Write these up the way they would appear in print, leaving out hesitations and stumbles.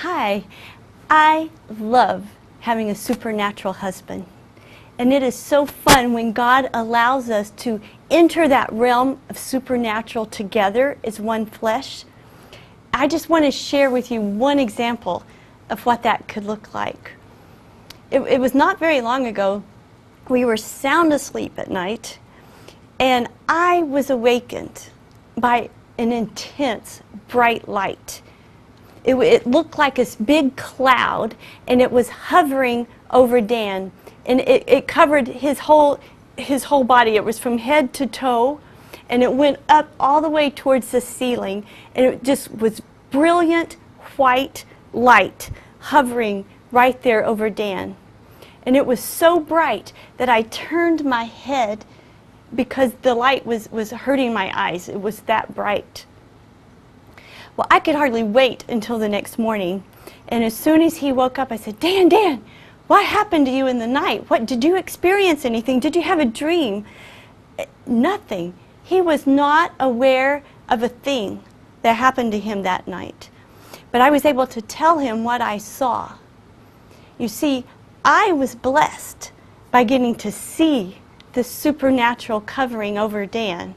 Hi, I love having a supernatural husband. And it is so fun when God allows us to enter that realm of supernatural together as one flesh. I just want to share with you one example of what that could look like. It was not very long ago. We were sound asleep at night, and I was awakened by an intense, bright light. It looked like this big cloud, and it was hovering over Dan, and it covered his whole body. It was from head to toe, and it went up all the way towards the ceiling, and it just was brilliant white light hovering right there over Dan. And it was so bright that I turned my head because the light was hurting my eyes. It was that bright. Well, I could hardly wait until the next morning. And as soon as he woke up, I said, Dan, what happened to you in the night? What, did you experience anything? Did you have a dream? Nothing. He was not aware of a thing that happened to him that night. But I was able to tell him what I saw. You see, I was blessed by getting to see the supernatural covering over Dan.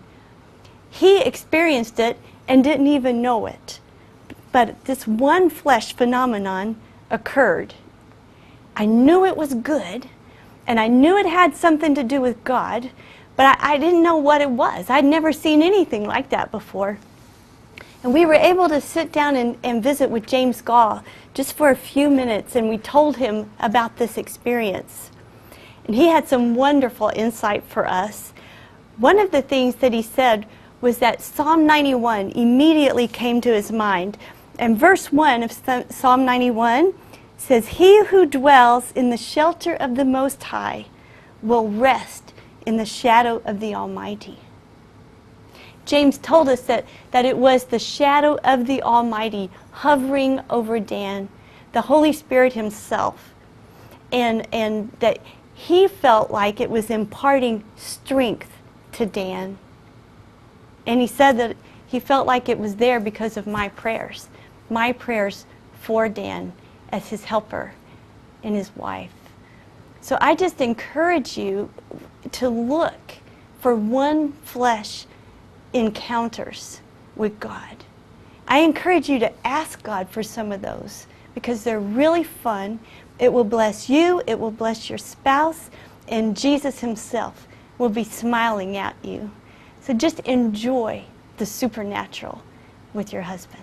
He experienced it and didn't even know it. But this one flesh phenomenon occurred. I knew it was good, and I knew it had something to do with God, but I didn't know what it was. I'd never seen anything like that before. And we were able to sit down and visit with James Gall just for a few minutes, and we told him about this experience. And he had some wonderful insight for us. One of the things that he said was that Psalm 91 immediately came to his mind. And verse 1 of Psalm 91 says, "He who dwells in the shelter of the Most High will rest in the shadow of the Almighty." James told us that it was the shadow of the Almighty hovering over Dan, the Holy Spirit himself, and that he felt like it was imparting strength to Dan. And he said that he felt like it was there because of my prayers for Dan as his helper and his wife. So I just encourage you to look for one flesh encounters with God. I encourage you to ask God for some of those because they're really fun. It will bless you, it will bless your spouse, and Jesus himself will be smiling at you. So just enjoy the supernatural with your husband.